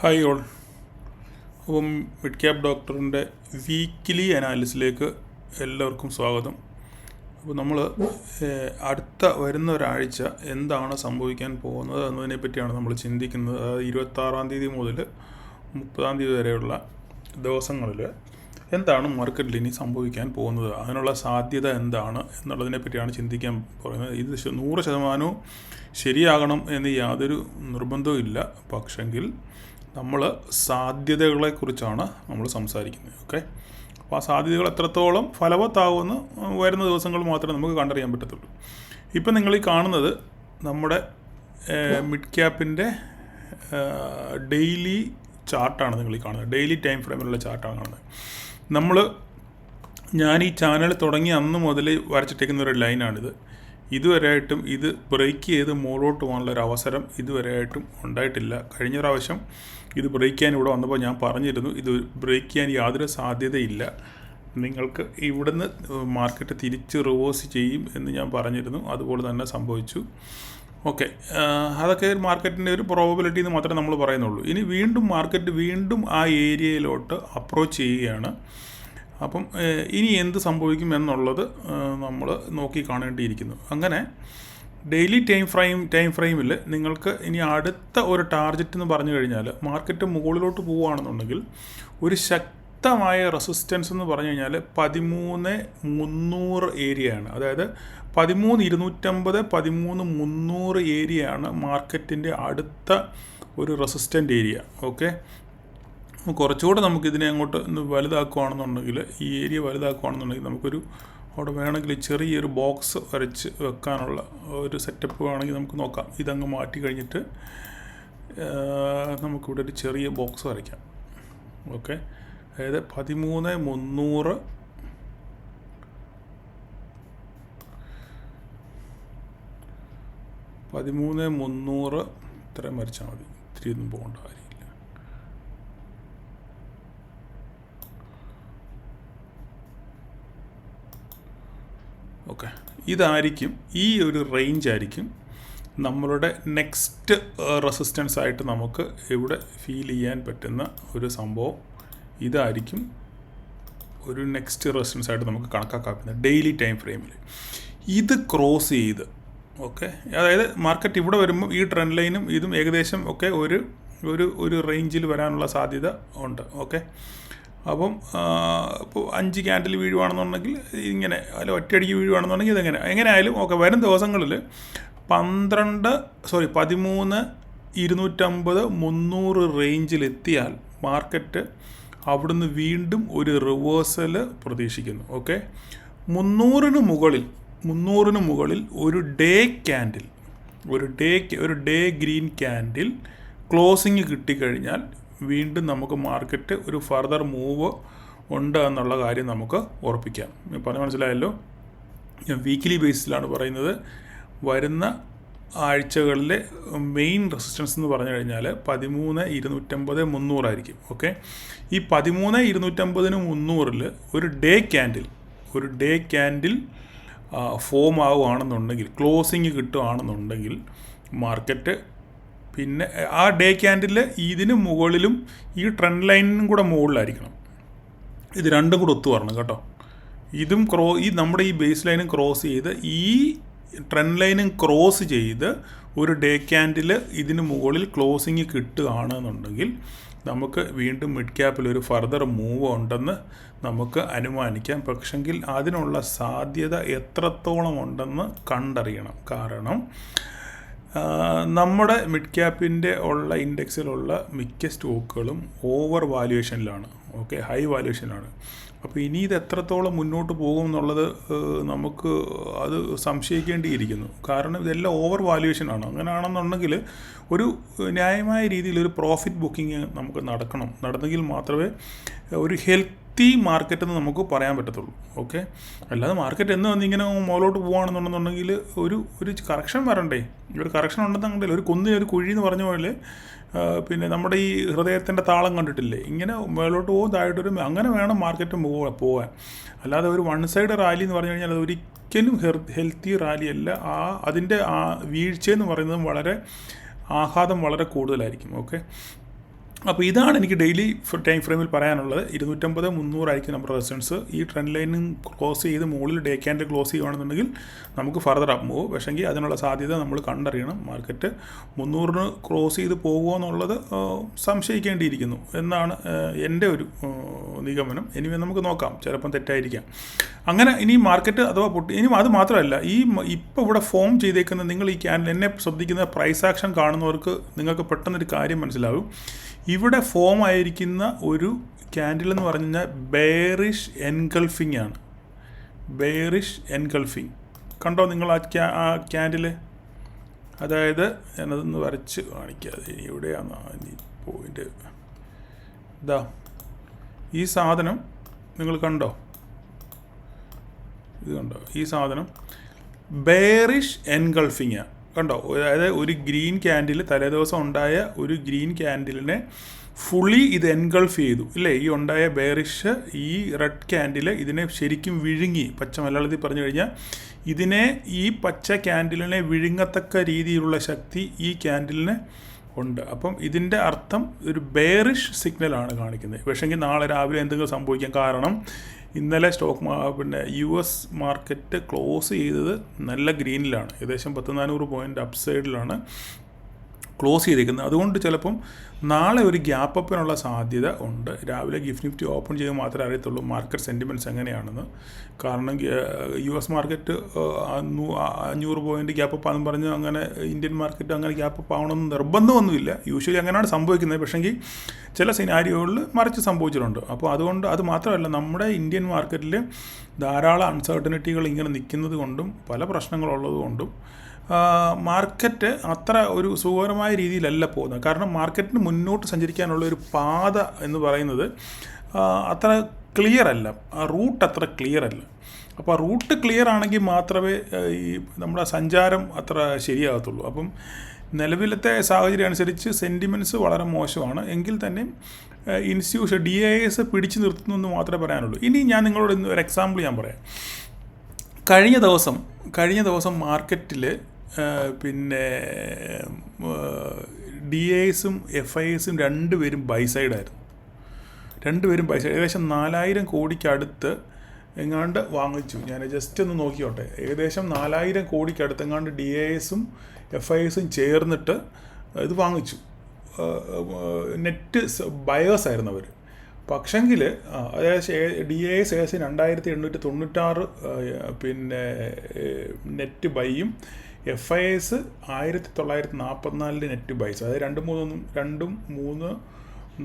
Hi all. അപ്പം mid cap ഡോക്ടറിൻ്റെ weekly അനാലിസിലേക്ക് എല്ലാവർക്കും സ്വാഗതം. അപ്പോൾ നമ്മൾ വരുന്ന ഒരാഴ്ച എന്താണ് സംഭവിക്കാൻ പോകുന്നത് എന്നതിനെ പറ്റിയാണ് നമ്മൾ ചിന്തിക്കുന്നത്. അതായത് 26-ാം തീയതി മുതൽ 30-ാം തീയതി വരെയുള്ള ദിവസങ്ങളിൽ എന്താണ് മാർക്കറ്റിൽ ഇനി സംഭവിക്കാൻ പോകുന്നത്, അതിനുള്ള സാധ്യത എന്താണ് എന്നുള്ളതിനെ പറ്റിയാണ് ചിന്തിക്കാൻ പറയുന്നത്. ഇത് 100% ശരിയാകണം എന്ന് യാതൊരു നിർബന്ധവും ഇല്ല. പക്ഷെങ്കിൽ നമ്മൾ സാധ്യതകളെക്കുറിച്ചാണ് നമ്മൾ സംസാരിക്കുന്നത്. ഓക്കെ, അപ്പോൾ ആ സാധ്യതകൾ എത്രത്തോളം ഫലവത്താകുമെന്ന് വരുന്ന ദിവസങ്ങൾ മാത്രമേ നമുക്ക് കണ്ടറിയാൻ പറ്റത്തുള്ളൂ. ഇപ്പം നിങ്ങൾ ഈ കാണുന്നത് നമ്മുടെ മിഡ് ക്യാപ്പിൻ്റെ ഡെയിലി ചാർട്ടാണ്. നിങ്ങൾ ഈ കാണുന്നത് ഡെയിലി ടൈം ഫ്രെയിമിലുള്ള ചാർട്ടാണ് കാണുന്നത്. ഞാൻ ഈ ചാനൽ തുടങ്ങി അന്ന് മുതൽ വരച്ചിട്ടേക്കുന്ന ഒരു ലൈനാണിത്. ഇതുവരെയായിട്ടും ഇത് ബ്രേക്ക് ചെയ്ത് മുകളിലോട്ട് പോകാനുള്ളൊരു അവസരം ഇതുവരെയായിട്ടും ഉണ്ടായിട്ടില്ല. കഴിഞ്ഞ പ്രാവശ്യം ഇത് ബ്രേക്ക് ചെയ്യാൻ ഇവിടെ വന്നപ്പോൾ ഞാൻ പറഞ്ഞിരുന്നു, ഇത് ബ്രേക്ക് ചെയ്യാൻ യാതൊരു സാധ്യതയില്ല, നിങ്ങൾക്ക് ഇവിടുന്ന് മാർക്കറ്റ് തിരിച്ച് റിവേഴ്സ് ചെയ്യും എന്ന് ഞാൻ പറഞ്ഞിരുന്നു. അതുപോലെ തന്നെ സംഭവിച്ചു. ഓക്കെ, അതൊക്കെ മാർക്കറ്റിൻ്റെ ഒരു പ്രോബബിലിറ്റി എന്ന് മാത്രമേ നമ്മൾ പറയുന്നുള്ളൂ. ഇനി മാർക്കറ്റ് വീണ്ടും ആ ഏരിയയിലോട്ട് അപ്രോച്ച് ചെയ്യുകയാണ്. അപ്പം ഇനി എന്ത് സംഭവിക്കും എന്നുള്ളത് നമ്മൾ നോക്കി കാണേണ്ടിയിരിക്കുന്നു. അങ്ങനെ ഡെയിലി ടൈം ഫ്രെയിമിൽ നിങ്ങൾക്ക് ഇനി അടുത്ത ഒരു ടാർഗറ്റ് എന്ന് പറഞ്ഞു കഴിഞ്ഞാൽ, മാർക്കറ്റ് മുകളിലോട്ട് പോവുകയാണെന്നുണ്ടെങ്കിൽ ഒരു ശക്തമായ റെസിസ്റ്റൻസ് എന്ന് പറഞ്ഞു കഴിഞ്ഞാൽ 13,300 ഏരിയയാണ്. അതായത് 13,250, 13,300 ഏരിയയാണ് മാർക്കറ്റിൻ്റെ അടുത്ത ഒരു റെസിസ്റ്റൻ്റ് ഏരിയ. ഓക്കെ, കുറച്ചുകൂടെ നമുക്കിതിനെ അങ്ങോട്ട് വലുതാക്കുകയാണെന്നുണ്ടെങ്കിൽ, ഈ ഏരിയ വലുതാക്കുകയാണെന്നുണ്ടെങ്കിൽ നമുക്കൊരു അവിടെ വേണമെങ്കിൽ ചെറിയൊരു ബോക്സ് വരച്ച് വെക്കാനുള്ള ഒരു സെറ്റപ്പ് വേണമെങ്കിൽ നമുക്ക് നോക്കാം. ഇതങ്ങ് മാറ്റി കഴിഞ്ഞിട്ട് നമുക്കിവിടെ ഒരു ചെറിയ ബോക്സ് വരയ്ക്കാം. ഓക്കെ, അതായത് 13,300 ഇത്രയും വരച്ചാൽ മതി, ഇത്തിരി ഒന്നും പോകേണ്ട കാര്യമില്ല. ഓക്കെ, ഇതായിരിക്കും, ഈ ഒരു റേഞ്ച് ആയിരിക്കും നമ്മളുടെ നെക്സ്റ്റ് റെസിസ്റ്റൻസ് ആയിട്ട് നമുക്ക് ഇവിടെ ഫീൽ ചെയ്യാൻ പറ്റുന്ന ഒരു സംഭവം. ഇതായിരിക്കും ഒരു നെക്സ്റ്റ് റെസിസ്റ്റൻസ് ആയിട്ട് നമുക്ക് കണക്കാക്കാൻ പറ്റുന്നത് ഡെയിലി ടൈം ഫ്രെയിമിൽ. ഇത് ക്രോസ് ചെയ്ത്, ഓക്കെ, അതായത് മാർക്കറ്റ് ഇവിടെ വരുമ്പോൾ ഈ ട്രെൻഡ് ലൈനും ഇതും ഏകദേശം ഒക്കെ ഒരു റേഞ്ചിൽ വരാനുള്ള സാധ്യത ഉണ്ട്. ഓക്കെ, അപ്പം ഇപ്പോൾ 5 ക്യാൻഡിൽ വീഴുവാണെന്നുണ്ടെങ്കിൽ ഇങ്ങനെ, അല്ല ഒറ്റയടിക്ക് വീഴുവാണെന്നുണ്ടെങ്കിൽ ഇതെങ്ങനെ ആയാലും ഓക്കെ, വരും ദിവസങ്ങളിൽ 13,250, 300 റേഞ്ചിലെത്തിയാൽ മാർക്കറ്റ് അവിടുന്ന് വീണ്ടും ഒരു റിവേഴ്സൽ പ്രതീക്ഷിക്കുന്നു. ഓക്കെ, 300-ന് മുകളിൽ ഒരു ഡേ ഗ്രീൻ ക്യാൻഡിൽ ക്ലോസിങ് കിട്ടിക്കഴിഞ്ഞാൽ വീണ്ടും നമുക്ക് മാർക്കറ്റ് ഒരു ഫർദർ മൂവ് ഉണ്ട് എന്നുള്ള കാര്യം നമുക്ക് ഉറപ്പിക്കാം. പറഞ്ഞ് മനസ്സിലായല്ലോ. ഞാൻ വീക്കിലി ബേസിസിലാണ് പറയുന്നത്. വരുന്ന ആഴ്ചകളിലെ മെയിൻ റെസിസ്റ്റൻസ് എന്ന് പറഞ്ഞു കഴിഞ്ഞാൽ 13,250, 300 ആയിരിക്കും. ഓക്കെ, ഈ 13,250-ന് 300-ൽ ഒരു ഡേ ക്യാൻഡിൽ ഫോം ആവുകയാണെന്നുണ്ടെങ്കിൽ, ക്ലോസിങ് കിട്ടുകയാണെന്നുണ്ടെങ്കിൽ മാർക്കറ്റ് പിന്നെ ആ ഡേ ക്യാൻഡിൽ ഇതിന് മുകളിലും ഈ ട്രെൻഡ് ലൈനിനും കൂടെ മുകളിലായിരിക്കണം. ഇത് രണ്ടും കൂടെ ഒത്തു വരണം കേട്ടോ. ഇതും ഈ നമ്മുടെ ഈ ബേസ് ലൈനും ക്രോസ് ചെയ്ത് ഈ ട്രെൻഡ് ലൈനും ക്രോസ് ചെയ്ത് ഒരു ഡേ ക്യാൻഡിൽ ഇതിന് മുകളിൽ ക്ലോസിങ് കിട്ടുകയാണെന്നുണ്ടെങ്കിൽ നമുക്ക് വീണ്ടും മിഡ് ക്യാപ്പിൽ ഒരു ഫർദർ മൂവ് ഉണ്ടെന്ന് നമുക്ക് അനുമാനിക്കാം. പക്ഷെങ്കിൽ അതിനുള്ള സാധ്യത എത്രത്തോളം ഉണ്ടെന്ന് കണ്ടറിയണം. കാരണം നമ്മുടെ മിഡ് ക്യാപ്പിൻ്റെ ഉള്ള ഇൻഡെക്സിലുള്ള മിക്ക സ്റ്റോക്കുകളും ഓവർ വാല്യുവേഷനിലാണ്. ഓക്കെ, ഹൈ വാല്യുവേഷനിലാണ്. അപ്പോൾ ഇനി ഇത് എത്രത്തോളം മുന്നോട്ട് പോകും എന്നുള്ളത് നമുക്ക് അത് സംശയിക്കേണ്ടിയിരിക്കുന്നു. കാരണം ഇതെല്ലാം ഓവർ വാല്യുവേഷനാണ്. അങ്ങനെയാണെന്നുണ്ടെങ്കിൽ ഒരു ന്യായമായ രീതിയിൽ ഒരു പ്രോഫിറ്റ് ബുക്കിംഗ് നമുക്ക് നടന്നെങ്കിൽ മാത്രമേ ഒരു ഹെൽത്തി മാർക്കറ്റ് എന്ന് നമുക്ക് പറയാൻ പറ്റത്തുള്ളൂ. ഓക്കെ, അല്ലാതെ മാർക്കറ്റ് എന്ന് വന്നിങ്ങനെ മുകളിലോട്ട് പോകുകയാണെന്നുണ്ടെന്നുണ്ടെങ്കിൽ ഒരു കറക്ഷൻ വരണ്ടേ. ഒരു കറക്ഷൻ ഉണ്ടെന്നുണ്ടെങ്കിൽ ഒരു കുന്നിന് ഒരു കുഴി എന്ന് പറഞ്ഞ പോലെ, പിന്നെ നമ്മുടെ ഈ ഹൃദയത്തിൻ്റെ താളം കണ്ടിട്ടില്ലേ, ഇങ്ങനെ മുകളിലോട്ട് പോകും, താഴോട്ട് വരും, അങ്ങനെ വേണം മാർക്കറ്റ് പോകാൻ. അല്ലാതെ ഒരു വൺ സൈഡ് റാലി എന്ന് പറഞ്ഞു കഴിഞ്ഞാൽ അത് ഒരിക്കലും ഹെൽത്തി റാലിയല്ല. അതിൻ്റെ വീഴ്ചയെന്ന് പറയുന്നത് ആഘാതം വളരെ കൂടുതലായിരിക്കും. ഓക്കെ, അപ്പോൾ ഇതാണ് എനിക്ക് ഡെയിലി ടൈം ഫ്രെയിമിൽ പറയാനുള്ളത്. 250, 300 ആയിരിക്കും നമ്മുടെ റെസിസ്റ്റൻസ്. ഈ ട്രെൻഡ് ലൈനും ക്ലോസ് ചെയ്ത് മുകളിൽ ഡേ ക്യാൻഡിൽ ക്ലോസ് ചെയ്യുകയാണെന്നുണ്ടെങ്കിൽ നമുക്ക് ഫർദർ അപ്പ് മൂവ്. പക്ഷേങ്കിൽ അതിനുള്ള സാധ്യത നമ്മൾ കണ്ടറിയണം. മാർക്കറ്റ് 300 ക്രോസ് ചെയ്ത് പോകുമോ എന്നുള്ളത് സംശയിക്കേണ്ടിയിരിക്കുന്നു എന്നാണ് എൻ്റെ ഒരു നിഗമനം. ഇനി നമുക്ക് നോക്കാം, ചിലപ്പം തെറ്റായിരിക്കാം. അങ്ങനെ ഇനി മാർക്കറ്റ് അഥവാ പൊട്ടി, ഇനി അത് മാത്രമല്ല, ഇപ്പോൾ ഇവിടെ ഫോം ചെയ്തേക്കുന്ന നിങ്ങൾ ഈ ക്യാൻഡിൽ എന്നെ ശ്രദ്ധിക്കുന്ന പ്രൈസ് ആക്ഷൻ കാണുന്നവർക്ക് നിങ്ങൾക്ക് പെട്ടെന്നൊരു കാര്യം മനസ്സിലാവും. ഇവിടെ ഫോം ആയിരിക്കുന്ന ഒരു ക്യാൻഡിൽ എന്ന് പറഞ്ഞു കഴിഞ്ഞാൽ ബെയറിഷ് എൻഗൾഫിംഗ് ആണ്. ബെയറിഷ് എൻഗൾഫിംഗ് കണ്ടോ നിങ്ങൾ ആ ക്യാൻഡിൽ? അതായത് ഞാനതൊന്ന് വരച്ച് കാണിക്കാതെ, എവിടെയാണ് ഈ പോയിൻ്റ്? ഇതാ ഈ സാധനം നിങ്ങൾ കണ്ടോ? ഇത് കണ്ടോ? ഈ സാധനം ബെയറിഷ് എൻഗൾഫിംഗ് ആണ്. കണ്ടോ? അതായത് ഒരു ഗ്രീൻ ക്യാൻഡിൽ, തലേദിവസം ഉണ്ടായ ഒരു ഗ്രീൻ ക്യാൻഡിലിനെ ഫുള്ളി ഇത് എൻഗൾഫ് ചെയ്തു ഇല്ലേ? ഈ ഉണ്ടായ ബെയറിഷ് ഈ റെഡ് ക്യാൻഡിൽ ഇതിനെ ശരിക്കും വിഴുങ്ങി. പച്ച മലയാളത്തിൽ പറഞ്ഞു കഴിഞ്ഞാൽ ഇതിനെ, ഈ പച്ച ക്യാൻഡിലിനെ വിഴുങ്ങത്തക്ക രീതിയിലുള്ള ശക്തി ഈ ക്യാൻഡിലിന് ഉണ്ട്. അപ്പം ഇതിൻ്റെ അർത്ഥം ഒരു ബെയറിഷ് സിഗ്നലാണ് കാണിക്കുന്നത്. പക്ഷേങ്കിൽ നാളെ രാവിലെ എന്തെങ്കിലും സംഭവിക്കാം. കാരണം ഇന്നലെ US മാർക്കറ്റ് ക്ലോസ് ചെയ്തത് നല്ല ഗ്രീനിലാണ്. ഏകദേശം 1,400 പോയിൻ്റ് അപ്സൈഡിലാണ് ക്ലോസ് ചെയ്തിരിക്കുന്നത്. അതുകൊണ്ട് ചിലപ്പം നാളെ ഒരു ഗ്യാപ്പ് അപ്പിനുള്ള സാധ്യത ഉണ്ട്. രാവിലെ ഗിഫ്റ്റ് നിഫ്റ്റി ഓപ്പൺ ചെയ്യുക മാത്രമേ അറിയത്തുള്ളൂ മാർക്കറ്റ് സെൻറ്റിമെൻറ്റ്സ് എങ്ങനെയാണെന്ന്. കാരണം US market 500 point gap up ആണെന്ന് പറഞ്ഞ് അങ്ങനെ ഇന്ത്യൻ മാർക്കറ്റ് അങ്ങനെ ഗ്യാപ്പ് അപ്പ് ആവണമെന്ന് നിർബന്ധമൊന്നുമില്ല. യൂഷ്വലി അങ്ങനെയാണ് സംഭവിക്കുന്നത്. പക്ഷേങ്കിൽ ചില സിനാരിയോകളിൽ മറിച്ച് സംഭവിച്ചിട്ടുണ്ട്. അപ്പോൾ അതുകൊണ്ട് അത് മാത്രമല്ല, നമ്മുടെ ഇന്ത്യൻ മാർക്കറ്റിൽ ധാരാളം അൺസർട്ടനിറ്റികൾ ഇങ്ങനെ നിൽക്കുന്നത് കൊണ്ടും പല പ്രശ്നങ്ങളുള്ളത് കൊണ്ടും മാർക്കറ്റ് അത്ര ഒരു സുഖകരമായ രീതിയിലല്ല പോകുന്നത്. കാരണം മാർക്കറ്റിന് മുന്നോട്ട് സഞ്ചരിക്കാനുള്ള ഒരു പാത എന്ന് പറയുന്നത് അത്ര ക്ലിയർ അല്ല, ആ റൂട്ട് അത്ര ക്ലിയർ അല്ല. അപ്പോൾ ആ റൂട്ട് ക്ലിയർ ആണെങ്കിൽ മാത്രമേ ഈ നമ്മുടെ സഞ്ചാരം അത്ര ശരിയാകത്തുള്ളൂ. അപ്പം നിലവിലത്തെ സാഹചര്യം അനുസരിച്ച് സെൻറ്റിമെൻറ്റ്സ് വളരെ മോശമാണ്. എങ്കിൽ തന്നെ ഇൻസ്റ്റിറ്റ്യൂഷൻ DIS പിടിച്ചു നിർത്തുന്നു എന്ന് മാത്രമേ പറയാനുള്ളൂ. ഇനി ഞാൻ നിങ്ങളോട് ഇന്ന് ഒരു എക്സാമ്പിൾ ഞാൻ പറയാം. കഴിഞ്ഞ ദിവസം മാർക്കറ്റിൽ DISഉം FISഉം രണ്ടുപേരും ബൈസൈഡായിരുന്നു. ഏകദേശം 4,000 കോടിക്കടുത്ത് എങ്ങാണ്ട് വാങ്ങിച്ചു. ഞാൻ ജസ്റ്റ് ഒന്ന് നോക്കിയോട്ടെ. ഏകദേശം 4,000 കോടിക്കടുത്ത് എങ്ങാണ്ട് DISഉം FISഉം ചേർന്നിട്ട് ഇത് വാങ്ങിച്ചു. നെറ്റ് ബയേഴ്സായിരുന്നു അവർ. പക്ഷെങ്കിൽ DIS ഏകദേശം 2,896 നെറ്റ് ബൈയും FIS 1,944 നെറ്റ് ബൈസ്. അതായത് 2, 3,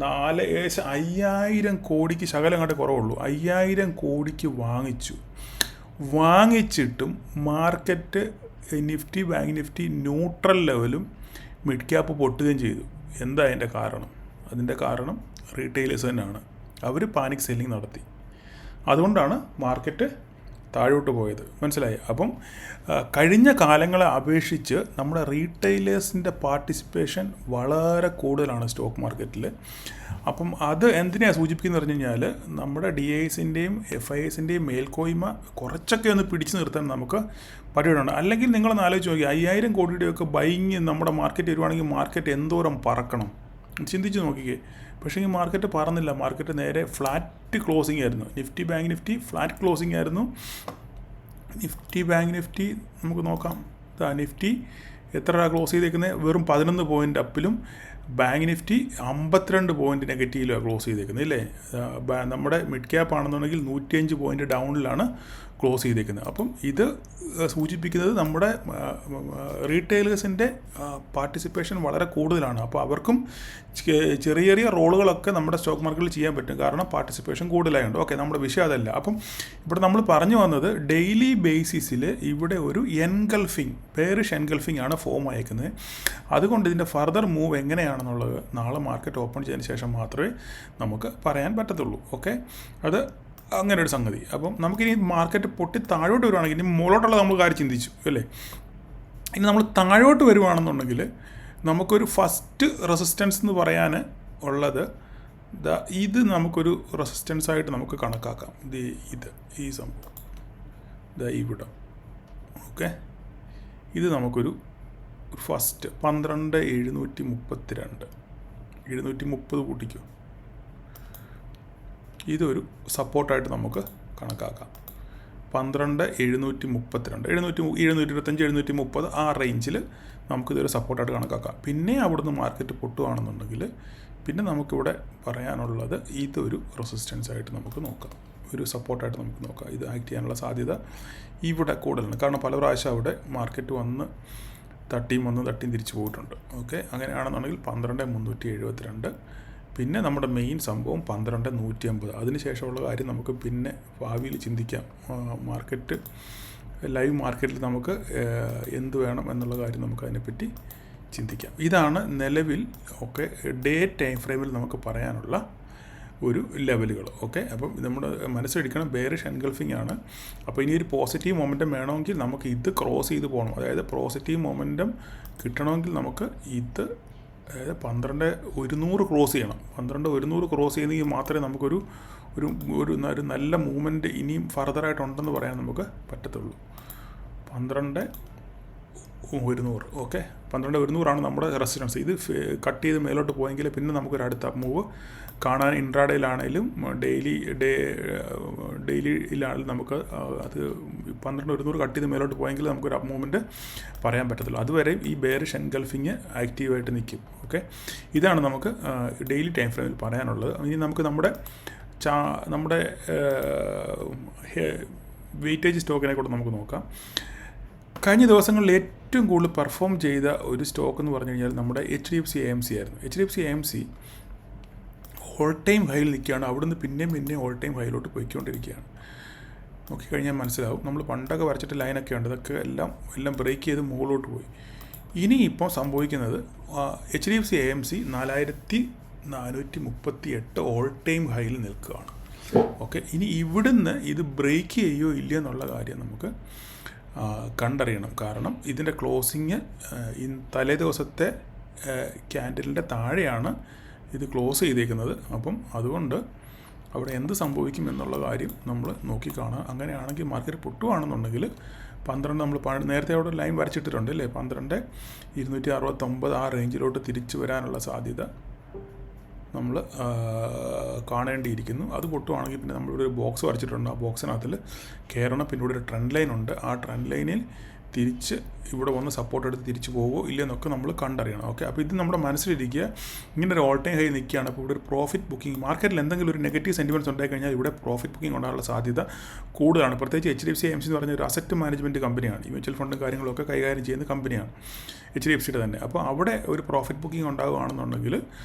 4 ഏകദേശം 5,000 കോടിക്ക് ശകലം അങ്ങോട്ട് കുറവുള്ളൂ. 5,000 കോടിക്ക് വാങ്ങിച്ചിട്ടും market Nifty, bank Nifty neutral ലെവലും മിഡ് ക്യാപ്പ് പൊട്ടുകയും ചെയ്തു. എന്താ അതിൻ്റെ കാരണം? അതിൻ്റെ കാരണം റീറ്റെയിലേഴ്സ് തന്നെയാണ്. അവർ പാനിക് സെല്ലിംഗ് നടത്തി. അതുകൊണ്ടാണ് മാർക്കറ്റ് താഴോട്ട് പോയത്. മനസ്സിലായി? അപ്പം കഴിഞ്ഞ കാലങ്ങളെ അപേക്ഷിച്ച് നമ്മുടെ റീറ്റെയിലേഴ്സിൻ്റെ പാർട്ടിസിപ്പേഷൻ വളരെ കൂടുതലാണ് സ്റ്റോക്ക് മാർക്കറ്റിൽ. അപ്പം അത് എന്തിനാണ് സൂചിപ്പിക്കുന്നത് പറഞ്ഞു കഴിഞ്ഞാൽ, നമ്മുടെ DISൻ്റെയും FISൻ്റെയും മേൽക്കോയ്മ കുറച്ചൊക്കെ ഒന്ന് പിടിച്ചു നിർത്താൻ നമുക്ക് പറ്റിയിട്ടുണ്ട്. അല്ലെങ്കിൽ നിങ്ങളൊന്ന് ആലോചിച്ച് നോക്കി, 5,000 കോടിയുടെയൊക്കെ ബൈങ് നമ്മുടെ മാർക്കറ്റ് വരുവാണെങ്കിൽ മാർക്കറ്റ് എന്തോരം പറക്കണം, ചിന്തിച്ച് നോക്കിക്കേ. പക്ഷേ ഈ മാർക്കറ്റ് പറന്നില്ല. മാർക്കറ്റ് നേരെ ഫ്ലാറ്റ് ക്ലോസിംഗ് ആയിരുന്നു. Nifty, bank Nifty flat closing ആയിരുന്നു. നിഫ്റ്റി, ബാങ്ക് നിഫ്റ്റി നമുക്ക് നോക്കാം. നിഫ്റ്റി എത്ര ക്ലോസ് ചെയ്തേക്കുന്നത്? വെറും 11 പോയിൻ്റ് അപ്പിലും ബാങ്ക് നിഫ്റ്റി 52 പോയിൻ്റ് നെഗറ്റീവിലാണ് ക്ലോസ് ചെയ്തേക്കുന്നത് ഇല്ലേ? നമ്മുടെ മിഡ് ക്യാപ്പ് ആണെന്നുണ്ടെങ്കിൽ 105 പോയിൻ്റ് ഡൗണിലാണ് ക്ലോസ് ചെയ്തേക്കുന്നത്. അപ്പം ഇത് സൂചിപ്പിക്കുന്നത് നമ്മുടെ റീറ്റെയിലേഴ്സിൻ്റെ പാർട്ടിസിപ്പേഷൻ വളരെ കൂടുതലാണ്. അപ്പോൾ അവർക്കും ചെറിയ ചെറിയ റോളുകളൊക്കെ നമ്മുടെ സ്റ്റോക്ക് മാർക്കറ്റിൽ ചെയ്യാൻ പറ്റും. കാരണം പാർട്ടിസിപ്പേഷൻ കൂടുതലായുണ്ട്. ഓക്കെ, നമ്മുടെ വിഷയം അതല്ല. അപ്പം ഇവിടെ നമ്മൾ പറഞ്ഞു വന്നത് ഡെയിലി ബേസിസിൽ ഇവിടെ ഒരു ബെയറിഷ് എൻഗൾഫിംഗ് ആണ് ഫോം അയക്കുന്നത്. അതുകൊണ്ട് ഇതിൻ്റെ ഫർദർ മൂവ് എങ്ങനെയാണെന്നുള്ളത് നാളെ മാർക്കറ്റ് ഓപ്പൺ ചെയ്തതിന് ശേഷം മാത്രമേ നമുക്ക് പറയാൻ പറ്റത്തുള്ളൂ. ഓക്കെ, അത് അങ്ങനെ ഒരു സംഗതി. അപ്പം നമുക്കിനി മാർക്കറ്റ് പൊട്ടി താഴോട്ട് വരുവാണെങ്കിൽ, ഇനി മുകളോട്ടുള്ള നമ്മൾ കാര്യം ചിന്തിച്ചു അല്ലേ? ഇനി നമ്മൾ താഴോട്ട് വരുവാണെന്നുണ്ടെങ്കിൽ നമുക്കൊരു ഫസ്റ്റ് റെസിസ്റ്റൻസ് എന്ന് പറയാൻ ഉള്ളത് ഇത് നമുക്കൊരു റെസിസ്റ്റൻസ് ആയിട്ട് നമുക്ക് കണക്കാക്കാം. ഈ സംഭവം ഇവിടെ. ഓക്കെ, ഇത് നമുക്കൊരു ഫസ്റ്റ് 12,732 730 കൂട്ടിക്കോ. ഇതൊരു സപ്പോർട്ടായിട്ട് നമുക്ക് കണക്കാക്കാം. 12,732 725 730 ആ റേഞ്ചിൽ നമുക്കിതൊരു സപ്പോർട്ടായിട്ട് കണക്കാക്കാം. പിന്നെ അവിടുന്ന് മാർക്കറ്റ് പൊട്ടുകയാണെന്നുണ്ടെങ്കിൽ പിന്നെ നമുക്കിവിടെ പറയാനുള്ളത് ഇതൊരു റെസിസ്റ്റൻസ് ആയിട്ട് നമുക്ക് നോക്കാം, ഒരു സപ്പോർട്ടായിട്ട് നമുക്ക് നോക്കാം. ഇത് ആക്ട് ചെയ്യാനുള്ള സാധ്യത ഇവിടെ കൂടുതലാണ്. കാരണം പല പ്രാവശ്യം അവിടെ മാർക്കറ്റ് വന്ന് തട്ടിയും തിരിച്ചു പോയിട്ടുണ്ട്. ഓക്കെ, അങ്ങനെയാണെന്നുണ്ടെങ്കിൽ 12,372. പിന്നെ നമ്മുടെ മെയിൻ സംഭവം 12,150. അതിനുശേഷമുള്ള കാര്യം നമുക്ക് പിന്നെ ഭാവിയിൽ ചിന്തിക്കാം. മാർക്കറ്റ് ലൈവ് മാർക്കറ്റിൽ നമുക്ക് എന്ത് വേണം എന്നുള്ള കാര്യം നമുക്ക് അതിനെപ്പറ്റി ചിന്തിക്കാം. ഇതാണ് നിലവിൽ ഡേ ടൈം ഫ്രെയിമിൽ നമുക്ക് പറയാനുള്ള ഒരു ലെവലുകൾ. ഓക്കെ, അപ്പം നമ്മുടെ മനസ്സിലിരിക്കണം ബെയറിഷ് എൻഗൾഫിംഗ് ആണ്. അപ്പോൾ ഇനി ഒരു പോസിറ്റീവ് മൊമെൻറ്റം വേണമെങ്കിൽ നമുക്ക് ഇത് ക്രോസ് ചെയ്ത് പോകണം. അതായത് പോസിറ്റീവ് മൊമെൻറ്റം കിട്ടണമെങ്കിൽ നമുക്ക് ഇത് 12,100 ക്രോസ് ചെയ്യണം. 12,100 ക്രോസ് ചെയ്തെങ്കിൽ മാത്രമേ നമുക്കൊരു ഒരു ഒരു നല്ല മൂവ്മെൻറ്റ് ഇനിയും ഫർദറായിട്ടുണ്ടെന്ന് പറയാൻ നമുക്ക് പറ്റത്തുള്ളൂ. 12,100. ഓക്കെ, 12,100 നമ്മുടെ റെസിസ്റ്റൻസ്. ഇത് കട്ട് ചെയ്ത് മേലോട്ട് പോയെങ്കിൽ പിന്നെ നമുക്കൊരു അടുത്ത മൂവ് കാണാൻ ഇൻട്രാഡേയിലാണെങ്കിലും ഡെയിലിയിലാണെങ്കിലും നമുക്ക് അത് 12,100 കട്ട് ചെയ്ത് മേലോട്ട് പോയെങ്കിൽ നമുക്കൊരു അപ്പ് മൂവ്മെൻറ്റ് പറയാൻ പറ്റത്തുള്ളൂ. അതുവരെയും ഈ ബെയറിഷ് എൻഗൾഫിങ് ആക്റ്റീവായിട്ട് നിൽക്കും. ഓക്കെ, ഇതാണ് നമുക്ക് ഡെയിലി ടൈം ഫ്രെയിമിൽ പറയാനുള്ളത്. ഇനി നമുക്ക് നമ്മുടെ വെയിറ്റേജ് സ്റ്റോക്കിനെ കൂടെ നമുക്ക് നോക്കാം. കഴിഞ്ഞ ദിവസങ്ങളിൽ ഏറ്റവും കൂടുതൽ പെർഫോം ചെയ്ത ഒരു സ്റ്റോക്ക് എന്ന് പറഞ്ഞു കഴിഞ്ഞാൽ നമ്മുടെ HDFC AMC ആയിരുന്നു. HDFC AMC ഓൾ ടൈം ഹൈയിൽ നിൽക്കുകയാണ്. അവിടുന്ന് പിന്നെയും ഓൾ ടൈം ഹൈയിലോട്ട് പോയിക്കൊണ്ടിരിക്കുകയാണ്. നോക്കിക്കഴിഞ്ഞാൽ മനസ്സിലാവും. നമ്മൾ പണ്ടൊക്കെ വരച്ചിട്ട് ലൈനൊക്കെ ഉണ്ട്, അതൊക്കെ എല്ലാം ബ്രേക്ക് ചെയ്ത് മുകളിലോട്ട് പോയി. ഇനി ഇപ്പോൾ സംഭവിക്കുന്നത് HDFC AMC 4,438 ഓൾ ടൈം ഹൈയിൽ നിൽക്കുകയാണ്. ഓക്കെ, ഇനി ഇവിടുന്ന് ഇത് ബ്രേക്ക് ചെയ്യുമോ ഇല്ലയോ എന്നുള്ള കാര്യം നമുക്ക് കണ്ടറിയണം. കാരണം ഇതിൻ്റെ ക്ലോസിങ് തലേ ദിവസത്തെ ക്യാൻഡലിൻ്റെ താഴെയാണ് ഇത് ക്ലോസ് ചെയ്തേക്കുന്നത്. അപ്പം അതുകൊണ്ട് അവിടെ എന്ത് സംഭവിക്കും എന്നുള്ള കാര്യം നമ്മൾ നോക്കിക്കാണുക. അങ്ങനെയാണെങ്കിൽ മാർക്കറ്റ് പൊട്ടുകയാണെന്നുണ്ടെങ്കിൽ 12 നമ്മൾ നേരത്തെ അവിടെ ലൈൻ വരച്ചിട്ടിട്ടുണ്ട് അല്ലേ, 12,269 ആ റേഞ്ചിലോട്ട് തിരിച്ചു വരാനുള്ള സാധ്യത നമ്മൾ കാണേണ്ടിയിരിക്കുന്നു. അത് പൊട്ടുവാണെങ്കിൽ പിന്നെ നമ്മളിവിടെ ഒരു ബോക്സ് വരച്ചിട്ടുണ്ട്. ആ ബോക്സിനകത്തിൽ കയറണം. പിന്നെ ഇവിടെ ഒരു ട്രെൻഡ് ലൈൻ ഉണ്ട്. ആ ട്രെൻഡ് ലൈനിൽ തിരിച്ച് ഇവിടെ വന്ന് സപ്പോർട്ട് എടുത്ത് തിരിച്ച് പോകുമോ ഇല്ലെന്നൊക്കെ നമ്മൾ കണ്ടറിയണം. ഓക്കെ, അപ്പോൾ ഇത് നമ്മുടെ മനസ്സിലിരിക്കുക. ഇങ്ങനെ ഒരു ഓൾ ടൈം ഹൈ നിൽക്കുകയാണ്. അപ്പോൾ ഇവിടെ ഒരു പ്രോഫിറ്റ് ബുക്കിംഗ് മാർക്കറ്റിൽ എന്തെങ്കിലും ഒരു നെഗറ്റീവ് സെൻറ്റിമെൻറ്റ്സ് ഉണ്ടായിക്കഴിഞ്ഞാൽ ഇവിടെ പ്രോഫിറ്റ് ബുക്കിംഗ് ഉണ്ടാകാനുള്ള സാധ്യത കൂടുതലാണ്. പ്രത്യേകിച്ച് HDFC AMC എന്ന് പറഞ്ഞ ഒരു അസറ്റ് മാനേജ്മെൻറ്റ് കമ്പനിയാണ്. ഈ മ്യൂച്വൽ ഫണ്ടും കാര്യങ്ങളൊക്കെ കൈകാര്യം ചെയ്യുന്ന കമ്പനിയാണ് HDFCയുടെ തന്നെ. അപ്പോൾ അവിടെ ഒരു പ്രോഫിറ്റ് ബുക്കിംഗ് ഉണ്ടാകുകയാണെന്നുണ്ടെങ്കിൽ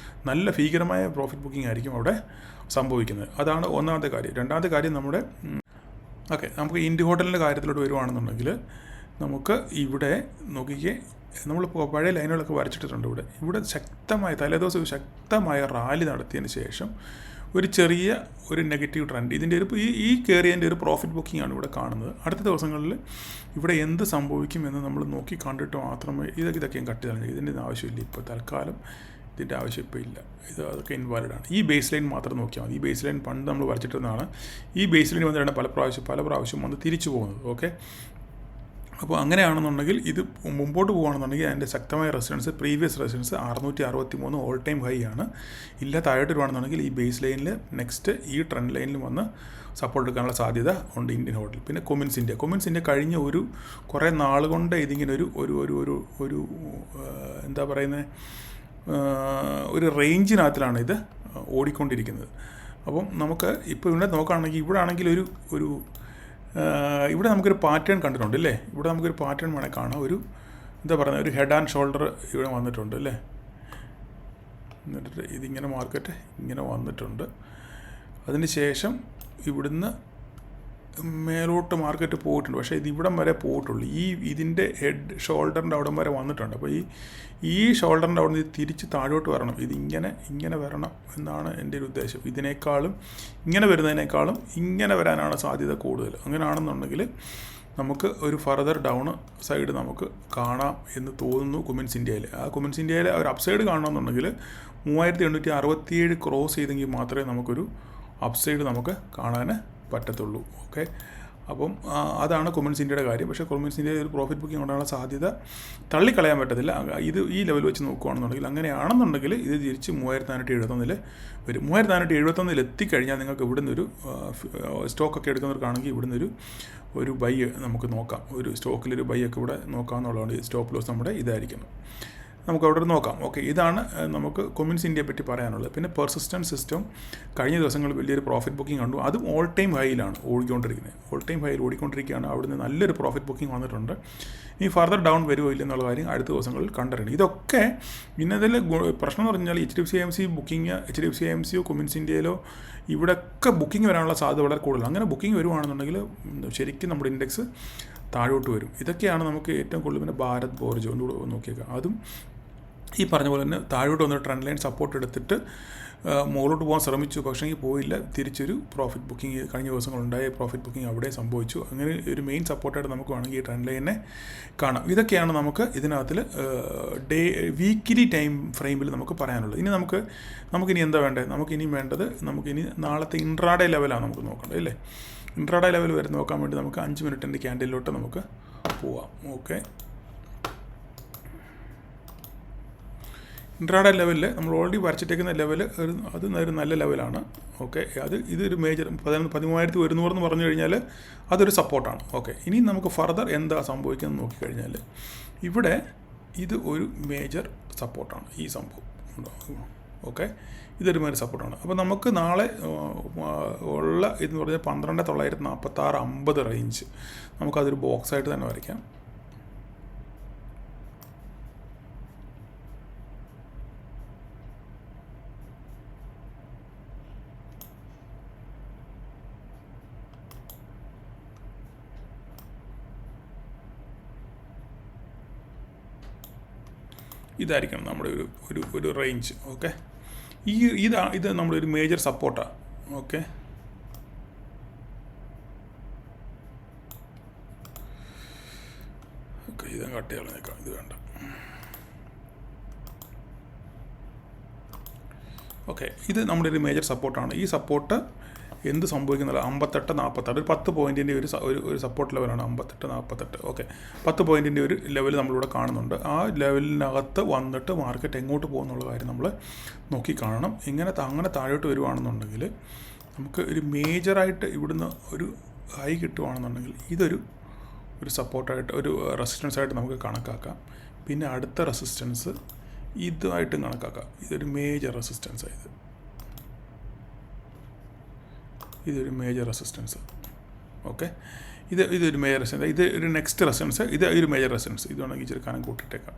നല്ല ഭീകരമായ പ്രോഫിറ്റ് ബുക്കിംഗ് ആയിരിക്കും അവിടെ സംഭവിക്കുന്നത്. അതാണ് ഒന്നാമത്തെ കാര്യം. രണ്ടാമത്തെ കാര്യം നമുക്ക് ഇന്ത്യ ഹോട്ടലിൻ്റെ കാര്യത്തിലോട്ട് വരുവാണെന്നുണ്ടെങ്കിൽ നമുക്ക് ഇവിടെ നോക്കിക്കേ, നമ്മളിപ്പോൾ പഴയ ലൈനുകളൊക്കെ വരച്ചിട്ടിട്ടുണ്ട്. ഇവിടെ തലേദിവസം ശക്തമായ റാലി നടത്തിയതിന് ശേഷം ഒരു നെഗറ്റീവ് ട്രെൻഡ്, ഇതിൻ്റെ ഈ കയറിയതിൻ്റെ ഒരു പ്രോഫിറ്റ് ബുക്കിംഗ് ആണ് ഇവിടെ കാണുന്നത്. അടുത്ത ദിവസങ്ങളിൽ ഇവിടെ എന്ത് സംഭവിക്കും എന്ന് നമ്മൾ നോക്കി കണ്ടിട്ട് മാത്രമേ ഇതൊക്കെയും കട്ട് ചെയ്താൽ ഇതിൻ്റെ ആവശ്യമില്ല. ഇപ്പോൾ തൽക്കാലം ഇതിൻ്റെ ആവശ്യം ഇപ്പോൾ ഇല്ല. അതൊക്കെ ഇൻവാലിഡാണ്. ഈ ബേസ് ലൈൻ മാത്രം നോക്കിയാൽ മതി. ഈ ബേസ് ലൈൻ പണ്ട് നമ്മൾ വരച്ചിട്ടുള്ളതാണ്. ഈ ബേസ് ലൈൻ വന്നിട്ടാണ് പല പ്രാവശ്യം വന്ന് തിരിച്ചു പോകുന്നത്. ഓക്കെ, അപ്പോൾ അങ്ങനെയാണെന്നുണ്ടെങ്കിൽ ഇത് മുമ്പോട്ട് പോകുകയാണെന്നുണ്ടെങ്കിൽ അതിൻ്റെ ശക്തമായ resistance previous resistance 663 all time high ആണ്. താഴോട്ട് വരുവാണെന്നുണ്ടെങ്കിൽ ഈ ബേസ് ലൈനിൽ നെക്സ്റ്റ് ഈ ട്രെൻഡ് ലൈനിൽ വന്ന് സപ്പോർട്ട് എടുക്കാനുള്ള സാധ്യത ഉണ്ട് ഇന്ത്യൻ ഹോട്ടൽ. പിന്നെ കൊമിൻസ് ഇന്ത്യ കഴിഞ്ഞ കുറേ നാൾ കൊണ്ട് ഇതിങ്ങനെ ഒരു എന്താ പറയുന്നത് ഒരു റേഞ്ചിനകത്തിലാണ് ഇത് ഓടിക്കൊണ്ടിരിക്കുന്നത്. അപ്പം നമുക്ക് ഇപ്പോൾ ഇവിടെ നോക്കുകയാണെങ്കിൽ ഇവിടെ ആണെങ്കിൽ ഇവിടെ നമുക്കൊരു പാറ്റേൺ കണ്ടിട്ടുണ്ട് അല്ലേ. ഇവിടെ നമുക്കൊരു പാറ്റേൺ വേണേൽ കാണാം. ഒരു ഹെഡ് ആൻഡ് ഷോൾഡർ ഇവിടെ വന്നിട്ടുണ്ട് അല്ലേ. എന്നിട്ട് ഇതിങ്ങനെ മാർക്കറ്റ് ഇങ്ങനെ വന്നിട്ടുണ്ട്. അതിന് ശേഷം ഇവിടുന്ന് മേലോട്ട് മാർക്കറ്റ് പോയിട്ടുണ്ട്. പക്ഷേ ഇവിടം വരെ പോയിട്ടുള്ളൂ. ഇതിൻ്റെ ഷോൾഡറിൻ്റെ അവിടം വരെ വന്നിട്ടുണ്ട്. അപ്പോൾ ഈ ഷോൾഡറിൻ്റെ അവിടെ നിന്ന് തിരിച്ച് താഴോട്ട് വരണം. ഇങ്ങനെ വരണം എന്നാണ് എൻ്റെ ഒരു ഉദ്ദേശം. ഇങ്ങനെ വരുന്നതിനേക്കാളും ഇങ്ങനെ വരാനാണ് സാധ്യത കൂടുതൽ. അങ്ങനെയാണെന്നുണ്ടെങ്കിൽ നമുക്ക് ഒരു ഫർദർ ഡൗൺ സൈഡ് നമുക്ക് കാണാം എന്ന് തോന്നുന്നു കുമിൻസ് ഇന്ത്യയിൽ. ആ കുമിൻസ് ഇന്ത്യയിലെ ഒരു അപ്സൈഡ് കാണണമെന്നുണ്ടെങ്കിൽ 3867 ക്രോസ് ചെയ്തെങ്കിൽ മാത്രമേ നമുക്കൊരു അപ്സൈഡ് നമുക്ക് കാണാൻ പറ്റത്തുള്ളൂ. ഓക്കെ, അപ്പം അതാണ് കുമിൻസ് ഇന്ത്യയുടെ കാര്യം. പക്ഷേ കുമിൻസ് ഇന്ത്യയിൽ ഒരു പ്രോഫിറ്റ് ബുക്കിംഗ് ഉണ്ടാകാനുള്ള സാധ്യത തള്ളിക്കളയാൻ പറ്റത്തില്ല. ഈ ലെവൽ വെച്ച് നോക്കുകയാണെന്നുണ്ടെങ്കിൽ, അങ്ങനെയാണെന്നുണ്ടെങ്കിൽ ഇത് തിരിച്ച് 3471 വരും. 3471 എത്തിക്കഴിഞ്ഞാൽ നിങ്ങൾക്ക് ഇവിടുന്ന് ഒരു സ്റ്റോക്കൊക്കെ എടുക്കുന്നവർക്കാണെങ്കിൽ ഇവിടുന്ന് ഒരു ബൈ നമുക്ക് നോക്കാം. ഒരു സ്റ്റോക്കിലൊരു ബൈ ഒക്കെ ഇവിടെ നോക്കാമെന്നുള്ളതാണ്. ഈ സ്റ്റോപ്പ് ലോസ് നമ്മുടെ ഇതായിരിക്കുന്നു. നമുക്ക് അവിടെ നോക്കാം. ഓക്കെ, ഇതാണ് നമുക്ക് കുമിൻസ് ഇന്ത്യയെ പറ്റി പറയാനുള്ളത്. പിന്നെ പെർസിസ്റ്റൻറ്റ് സിസ്റ്റം കഴിഞ്ഞ ദിവസങ്ങളിൽ വലിയൊരു പ്രോഫിറ്റ് ബുക്കിംഗ് കണ്ടു. അതും ഓൾ ടൈം ഹൈയിലാണ് ഓടിക്കൊണ്ടിരിക്കുന്നത്. ഓൾ ടൈം ഹൈയിൽ ഓടിക്കൊണ്ടിരിക്കുകയാണ്. അവിടുന്ന് നല്ലൊരു പ്രോഫിറ്റ് ബുക്കിംഗ് വന്നിട്ടുണ്ട്. ഇനി ഫർദർ ഡൗൺ വരുമോ ഇല്ലെന്നുള്ള കാര്യം അടുത്ത ദിവസങ്ങളിൽ കണ്ടറിയണം. ഇതൊക്കെ ഇന്നതിൽ പ്രശ്നം എന്ന് പറഞ്ഞാൽ HDFC AMC booking, HDFC AMC Cummins ഇന്ത്യയിലോ ഇവിടെയൊക്കെ ബുക്കിംഗ് വരാനുള്ള സാധ്യത വളരെ കൂടുതലാണ്. അങ്ങനെ ബുക്കിംഗ് വരുവാണെന്നുണ്ടെങ്കിൽ ശരിക്കും നമ്മുടെ ഇൻഡെക്സ് താഴോട്ട് വരും. ഇതൊക്കെയാണ് നമുക്ക് ഏറ്റവും കൂടുതൽ. പിന്നെ ഭാരത് ബോർജ് ഒന്നുകൂടെ നോക്കിയേക്കാം. അതും ഈ പറഞ്ഞ പോലെ തന്നെ താഴോട്ട് വന്ന ട്രെൻഡ് ലൈൻ സപ്പോർട്ട് എടുത്തിട്ട് മുകളിലോട്ട് പോകാൻ ശ്രമിച്ചു, പക്ഷേ പോയില്ല. തിരിച്ചൊരു പ്രോഫിറ്റ് ബുക്കിംഗ് കഴിഞ്ഞ ദിവസങ്ങളുണ്ടായ പ്രോഫിറ്റ് ബുക്കിംഗ് അവിടെ സംഭവിച്ചു. അങ്ങനെ ഒരു മെയിൻ സപ്പോർട്ടായിട്ട് നമുക്ക് വേണമെങ്കിൽ ഈ ട്രെൻഡ് ലൈനെ കാണാം. ഇതൊക്കെയാണ് നമുക്ക് ഇതിനകത്തിൽ വീക്കിലി ടൈം ഫ്രെയിമിൽ നമുക്ക് പറയാനുള്ളത്. ഇനി നമുക്കിനി എന്താ വേണ്ടത്? നമുക്കിനി വേണ്ടത് നമുക്കിനി നാളത്തെ ഇൻട്രാഡേ ലെവലാണ് നമുക്ക് നോക്കേണ്ടത്, അല്ലേ? ഇൻട്രാഡേ ലെവൽ വരെ നോക്കാൻ വേണ്ടി നമുക്ക് 5 മിനിറ്റിൻ്റെ ക്യാൻഡിലോട്ട് നമുക്ക് പോവാം. ഓക്കെ, ഇൻട്രാഡേ ലെവലിൽ നമ്മൾ ഓൾറെഡി വരച്ചിട്ടേക്കുന്ന ലെവൽ അത് ഒരു നല്ല ലെവലാണ്. ഓക്കെ, ഇതൊരു മേജർ 13,100 എന്ന് പറഞ്ഞു കഴിഞ്ഞാൽ അതൊരു സപ്പോർട്ടാണ്. ഓക്കെ, ഇനി നമുക്ക് ഫർദർ എന്താ സംഭവിക്കുന്നത് നോക്കിക്കഴിഞ്ഞാൽ ഇവിടെ ഇത് ഒരു മേജർ സപ്പോർട്ടാണ് ഈ സംഭവം. ഓക്കെ, ഇതൊരു മേജർ സപ്പോർട്ടാണ്. അപ്പോൾ നമുക്ക് നാളെ ഉള്ള ഇതെന്ന് പറഞ്ഞാൽ 12,946.50 റേഞ്ച്. നമുക്കതൊരു ബോക്സായിട്ട് തന്നെ വരയ്ക്കാം. ഇതായിരിക്കണം നമ്മുടെ ഒരു റേഞ്ച്. ഓക്കെ, ഇത് നമ്മുടെ ഒരു മേജർ സപ്പോർട്ടാണ്. ഓക്കെ, ഇത് കട്ട് കളഞ്ഞേക്കാം, ഇത് വേണ്ട. ഓക്കെ, ഇത് നമ്മുടെ ഒരു മേജർ സപ്പോർട്ടാണ്. ഈ സപ്പോർട്ട് എന്ത് സംഭവിക്കുന്നില്ല, 58-48 ഒരു 10 പോയിൻറ്റിൻ്റെ ഒരു സപ്പോർട്ട് ലെവലാണ് 58-48. ഓക്കെ, 10 പോയിൻറ്റിൻ്റെ ഒരു ലെവൽ നമ്മളിവിടെ കാണുന്നുണ്ട്. ആ ലെവലിനകത്ത് വന്നിട്ട് മാർക്കറ്റ് എങ്ങോട്ട് പോകുന്നുള്ള കാര്യം നമ്മൾ നോക്കി കാണണം. അങ്ങനെ താഴോട്ട് വരുവാണെന്നുണ്ടെങ്കിൽ നമുക്ക് ഒരു മേജറായിട്ട് ഇവിടുന്ന് ഒരു ഹൈ കിട്ടുവാണെന്നുണ്ടെങ്കിൽ ഇതൊരു സപ്പോർട്ടായിട്ട് ഒരു റെസിസ്റ്റൻസായിട്ട് നമുക്ക് കണക്കാക്കാം. പിന്നെ അടുത്ത റെസിസ്റ്റൻസ് ഇതുമായിട്ടും കണക്കാക്കാം. ഇതൊരു മേജർ റെസിസ്റ്റൻസാണ്. ഇതൊരു മേജർ റെസിസ്റ്റൻസ്. ഓക്കെ, ഇതൊരു മേജർ റെസിസ്റ്റൻസ്. ഇത് ഒരു നെക്സ്റ്റ് റെസിസ്റ്റൻസ്. ഇത് ഒരു മേജർ റെസിസ്റ്റൻസ്. ഇത് വേണമെങ്കിൽ ഇച്ചിരി കനം കൂട്ടിയിട്ടേക്കാം.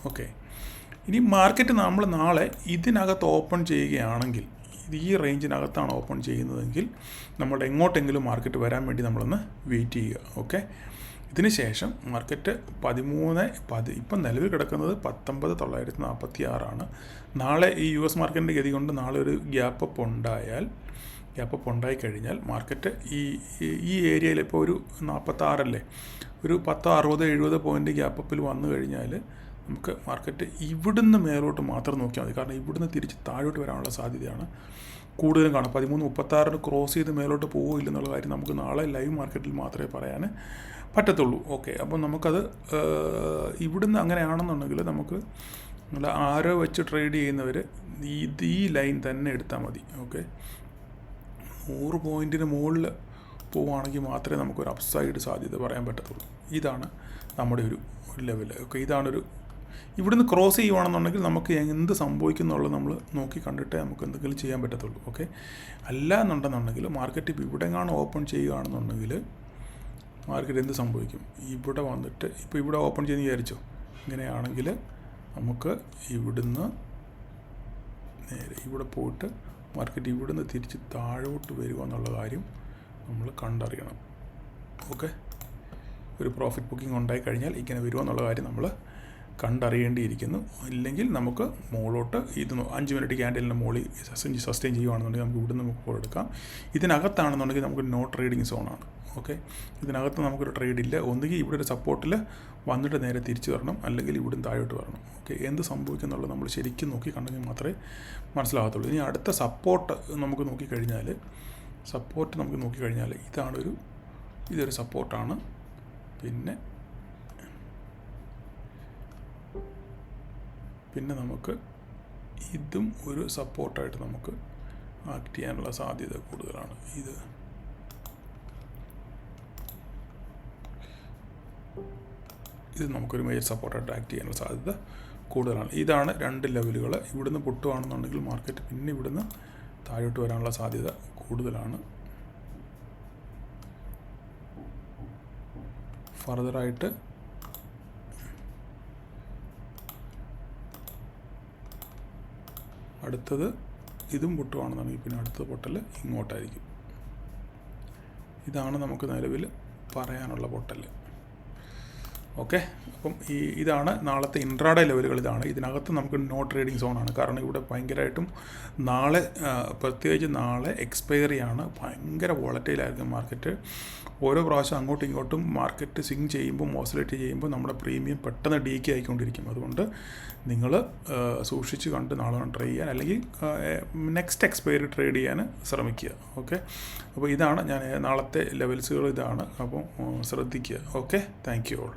ഓക്കെ, ഇനി മാർക്കറ്റ് നമ്മൾ നാളെ ഇതിനകത്ത് ഓപ്പൺ ചെയ്യുകയാണെങ്കിൽ, ഈ റേഞ്ചിനകത്താണ് ഓപ്പൺ ചെയ്യുന്നതെങ്കിൽ നമ്മൾ എങ്ങോട്ടെങ്കിലും മാർക്കറ്റ് വരാൻ വേണ്ടി നമ്മളൊന്ന് വെയിറ്റ് ചെയ്യുക. ഓക്കെ, ഇതിന് ശേഷം മാർക്കറ്റ് 13 ഇപ്പം നിലവിൽ കിടക്കുന്നത് 19,946 നാളെ ഈ US മാർക്കറ്റിൻ്റെ ഗതി കൊണ്ട് നാളെ ഒരു ഗ്യാപ്പ് അപ്പ് ഉണ്ടായിക്കഴിഞ്ഞാൽ മാർക്കറ്റ് ഈ ഏരിയയിൽ ഇപ്പോൾ ഒരു 46 അല്ലേ, ഒരു 10-60-70 പോയിൻ്റ് ഗ്യാപ്പ് അപ്പിൽ വന്നു കഴിഞ്ഞാൽ നമുക്ക് മാർക്കറ്റ് ഇവിടുന്ന് മേലോട്ട് മാത്രം നോക്കിയാൽ മതി. കാരണം ഇവിടുന്ന് തിരിച്ച് താഴോട്ട് വരാനുള്ള സാധ്യതയാണ് കൂടുതലും കാണാം. 13.36 ക്രോസ് ചെയ്ത് മേലോട്ട് പോകില്ലെന്നുള്ള കാര്യം നമുക്ക് നാളെ ലൈവ് മാർക്കറ്റിൽ മാത്രമേ പറയാൻ പറ്റത്തുള്ളൂ. ഓക്കെ, അപ്പം നമുക്കത് ഇവിടുന്ന് അങ്ങനെയാണെന്നുണ്ടെങ്കിൽ നമുക്ക് നല്ല ആരോ വെച്ച് ട്രേഡ് ചെയ്യുന്നവർ ഈ ലൈൻ തന്നെ എടുത്താൽ മതി. ഓക്കെ, 100 പോയിൻറ്റിന് മുകളിൽ പോവുകയാണെങ്കിൽ മാത്രമേ നമുക്കൊരു അപ്സൈഡ് സാധ്യത പറയാൻ പറ്റത്തുള്ളൂ. ഇതാണ് നമ്മുടെ ഒരു ലെവൽ. ഓക്കെ, ഇവിടുന്ന് ക്രോസ് ചെയ്യുകയാണെന്നുണ്ടെങ്കിൽ നമുക്ക് എന്ത് സംഭവിക്കുന്നുള്ളത് നമ്മൾ നോക്കി കണ്ടിട്ടേ നമുക്ക് എന്തെങ്കിലും ചെയ്യാൻ പറ്റത്തുള്ളൂ. ഓക്കെ, അല്ല എന്നുണ്ടെന്നുണ്ടെങ്കിൽ മാർക്കറ്റ് ഇപ്പോൾ ഇവിടെങ്ങാണ് ഓപ്പൺ ചെയ്യുകയാണെന്നുണ്ടെങ്കിൽ മാർക്കറ്റ് എന്ത് സംഭവിക്കും? ഇവിടെ വന്നിട്ട് ഇപ്പോൾ ഇവിടെ ഓപ്പൺ ചെയ്യുന്ന വിചാരിച്ചോ, ഇങ്ങനെയാണെങ്കിൽ നമുക്ക് ഇവിടുന്ന് നേരെ ഇവിടെ പോയിട്ട് മാർക്കറ്റ് ഇവിടുന്ന് തിരിച്ച് താഴോട്ട് വരിക എന്നുള്ള കാര്യം നമ്മൾ കണ്ടറിയണം. ഓക്കെ, ഒരു പ്രോഫിറ്റ് ബുക്കിംഗ് ഉണ്ടായിക്കഴിഞ്ഞാൽ ഇങ്ങനെ വരുമോ എന്നുള്ള കാര്യം നമ്മൾ കണ്ടറിയേണ്ടിയിരിക്കുന്നു. ഇല്ലെങ്കിൽ നമുക്ക് മുകളിലോട്ട് 5 മിനിറ്റ് ക്യാൻഡലിൻ്റെ മുകളിൽ സസ്റ്റെയിൻ ചെയ്യുകയാണെന്നുണ്ടെങ്കിൽ നമുക്ക് ഇവിടുന്ന് നമുക്ക് കോൾ എടുക്കാം. ഇതിനകത്താണെന്നുണ്ടെങ്കിൽ നമുക്ക് നോ ട്രേഡിങ് സോണാണ്. ഓക്കെ, ഇതിനകത്ത് നമുക്കൊരു ട്രേഡില്ല. ഒന്നുകിൽ ഇവിടെ ഒരു സപ്പോർട്ടിൽ വന്നിട്ട് നേരെ തിരിച്ചു വരണം, അല്ലെങ്കിൽ ഇവിടുന്ന് താഴോട്ട് വരണം. ഓക്കെ, എന്ത് സംഭവിക്കുന്നുള്ളത് നമ്മൾ ശരിക്കും നോക്കി കണ്ടെങ്കിൽ മാത്രമേ മനസ്സിലാകത്തുള്ളൂ. ഇനി അടുത്ത സപ്പോർട്ട് നമുക്ക് നോക്കിക്കഴിഞ്ഞാൽ സപ്പോർട്ട് നമുക്ക് നോക്കിക്കഴിഞ്ഞാൽ ഇതൊരു സപ്പോർട്ടാണ്. പിന്നെ നമുക്ക് ഇതും ഒരു സപ്പോർട്ടായിട്ട് നമുക്ക് ആക്ട് ചെയ്യാനുള്ള സാധ്യത കൂടുതലാണ്. ഇത് നമുക്കൊരു മേജർ സപ്പോർട്ടായിട്ട് ആക്ട് ചെയ്യാനുള്ള സാധ്യത കൂടുതലാണ്. ഇതാണ് 2 ലെവലുകൾ. ഇവിടുന്ന് പൊട്ടുകയാണെന്നുണ്ടെങ്കിൽ മാർക്കറ്റ് പിന്നെ ഇവിടുന്ന് താഴോട്ട് വരാനുള്ള സാധ്യത കൂടുതലാണ്. ഫർദറായിട്ട് അടുത്തത് ഇതും പൊട്ടുകയാണെന്നുണ്ടെങ്കിൽ പിന്നെ അടുത്ത പൊട്ടൽ ഇങ്ങോട്ടായിരിക്കും. ഇതാണ് നമുക്ക് നിലവിൽ പറയാനുള്ള പൊട്ടൽ. ഓക്കെ, അപ്പം ഇതാണ് നാളത്തെ ഇൻട്രാഡേ ലെവലുകൾ. ഇതിനകത്ത് നമുക്ക് നോ ട്രേഡിംഗ് സോണാണ്. കാരണം ഇവിടെ ഭയങ്കരമായിട്ടും പ്രത്യേകിച്ച് നാളെ എക്സ്പയറിയാണ്. ഭയങ്കര വോളറ്റൈലായിരിക്കും മാർക്കറ്റ്. ഓരോ പ്രാവശ്യം അങ്ങോട്ടും ഇങ്ങോട്ടും മാർക്കറ്റ് സ്വിങ് ചെയ്യുമ്പോൾ, ഓസിലേറ്റ് ചെയ്യുമ്പോൾ നമ്മുടെ പ്രീമിയം പെട്ടെന്ന് ഡീക്ക് ആയിക്കൊണ്ടിരിക്കും. അതുകൊണ്ട് നിങ്ങൾ സൂക്ഷിച്ച് കണ്ട് നാളെ ട്രൈ ചെയ്യാൻ, അല്ലെങ്കിൽ നെക്സ്റ്റ് എക്സ്പയറി ട്രേഡ് ചെയ്യാൻ ശ്രമിക്കുക. ഓക്കെ, അപ്പോൾ ഇതാണ് നാളത്തെ ലെവൽസുകൾ. അപ്പോൾ ശ്രദ്ധിക്കുക. Okay, thank you all.